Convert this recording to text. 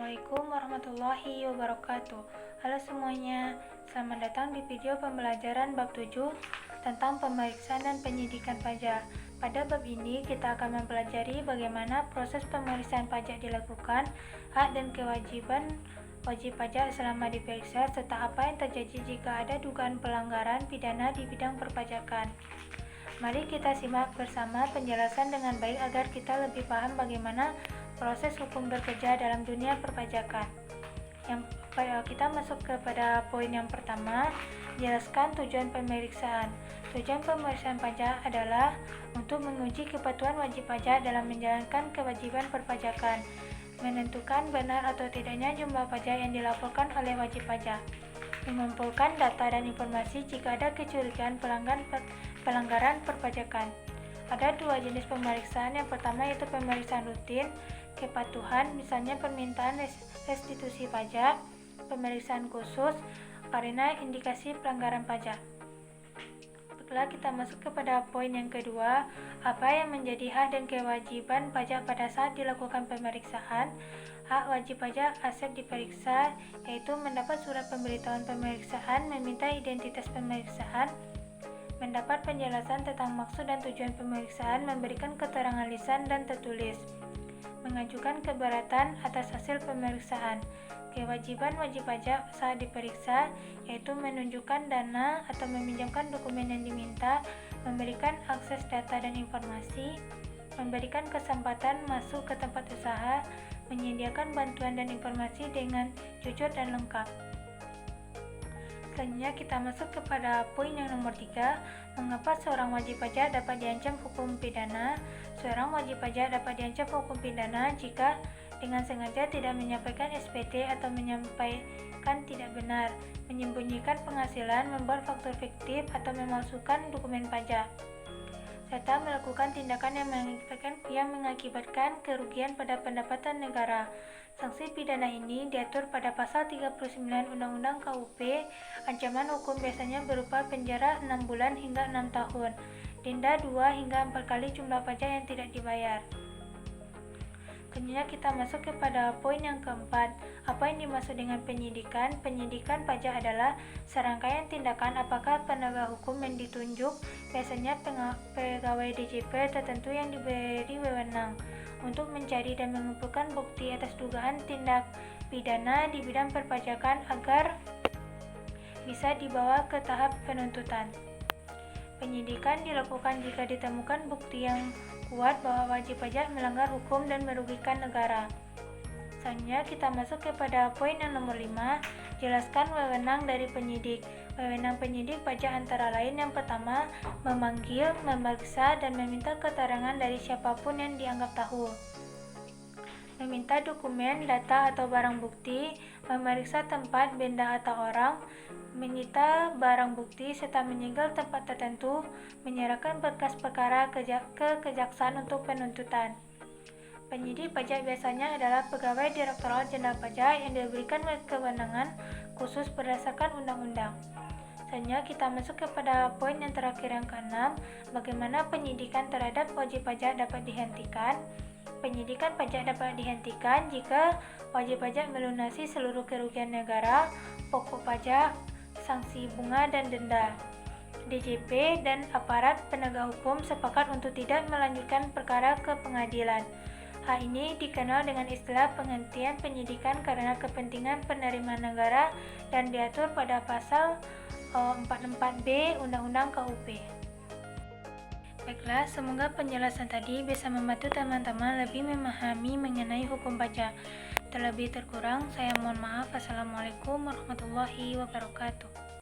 Assalamualaikum warahmatullahi wabarakatuh. Halo semuanya, selamat datang di video pembelajaran bab 7 tentang pemeriksaan dan penyidikan pajak. Pada bab ini kita akan mempelajari bagaimana proses pemeriksaan pajak dilakukan, hak dan kewajiban wajib pajak selama diperiksa, serta apa yang terjadi jika ada dugaan pelanggaran pidana di bidang perpajakan. Mari kita simak bersama penjelasan dengan baik agar kita lebih paham bagaimana proses hukum bekerja dalam dunia perpajakan. Kita masuk kepada poin yang pertama, jelaskan tujuan pemeriksaan. Tujuan pemeriksaan pajak adalah untuk menguji kepatuhan wajib pajak dalam menjalankan kewajiban perpajakan, menentukan benar atau tidaknya jumlah pajak yang dilaporkan oleh wajib pajak, mengumpulkan data dan informasi jika ada kecurigaan pelanggaran perpajakan. Ada dua jenis pemeriksaan. Yang pertama yaitu pemeriksaan rutin kepatuhan, misalnya permintaan restitusi pajak, pemeriksaan khusus karena indikasi pelanggaran pajak. Baiklah, kita masuk kepada poin yang kedua, apa yang menjadi hak dan kewajiban pajak pada saat dilakukan pemeriksaan. Hak wajib pajak aset diperiksa, yaitu mendapat surat pemberitahuan pemeriksaan, meminta identitas pemeriksaan, mendapat penjelasan tentang maksud dan tujuan pemeriksaan, memberikan keterangan lisan dan tertulis, mengajukan keberatan atas hasil pemeriksaan. Kewajiban wajib pajak saat diperiksa yaitu menunjukkan dana atau meminjamkan dokumen yang diminta, memberikan akses data dan informasi, memberikan kesempatan masuk ke tempat usaha, menyediakan bantuan dan informasi dengan jujur dan lengkap. Selanjutnya kita masuk kepada poin yang nomor 3, mengapa seorang wajib pajak dapat diancam hukum pidana. Seorang wajib pajak dapat diancam hukum pidana jika dengan sengaja tidak menyampaikan SPT atau menyampaikan tidak benar, menyembunyikan penghasilan, membuat faktur fiktif atau memalsukan dokumen pajak, serta melakukan tindakan yang mengakibatkan kerugian pada pendapatan negara. Sanksi pidana ini diatur pada pasal 39 Undang-Undang KUP. Ancaman hukum biasanya berupa penjara 6 bulan hingga 6 tahun, denda 2 hingga 4 kali jumlah pajak yang tidak dibayar. Selanjutnya kita masuk kepada poin yang keempat, apa yang dimaksud dengan penyidikan. Penyidikan pajak adalah serangkaian tindakan apakah penegak hukum yang ditunjuk, biasanya pegawai DJP tertentu yang diberi wewenang untuk mencari dan mengumpulkan bukti atas dugaan tindak pidana di bidang perpajakan agar bisa dibawa ke tahap penuntutan. Penyidikan dilakukan jika ditemukan bukti yang kuat bahwa wajib pajak melanggar hukum dan merugikan negara. Selanjutnya kita masuk kepada poin yang nomor 5, jelaskan wewenang dari penyidik. Wewenang penyidik pajak antara lain yang pertama, memanggil, memeriksa, dan meminta keterangan dari siapapun yang dianggap tahu, meminta dokumen, data, atau barang bukti, memeriksa tempat, benda, atau orang, menyita barang bukti, serta menyegel tempat tertentu, menyerahkan berkas perkara ke kejaksaan untuk penuntutan. Penyidik pajak biasanya adalah pegawai Direktorat Jenderal Pajak yang diberikan kewenangan khusus berdasarkan undang-undang. Selanjutnya kita masuk kepada poin yang terakhir yang keenam, bagaimana penyidikan terhadap wajib pajak dapat dihentikan. Penyidikan pajak dapat dihentikan jika wajib pajak melunasi seluruh kerugian negara, pokok pajak, sanksi bunga dan denda. DJP dan aparat penegak hukum sepakat untuk tidak melanjutkan perkara ke pengadilan. Hal ini dikenal dengan istilah penghentian penyidikan karena kepentingan penerimaan negara dan diatur pada pasal 44B Undang-Undang KUP. Baiklah, semoga penjelasan tadi bisa membantu teman-teman lebih memahami mengenai hukum pajak. Terlebih terkurang, saya mohon maaf. Assalamualaikum warahmatullahi wabarakatuh.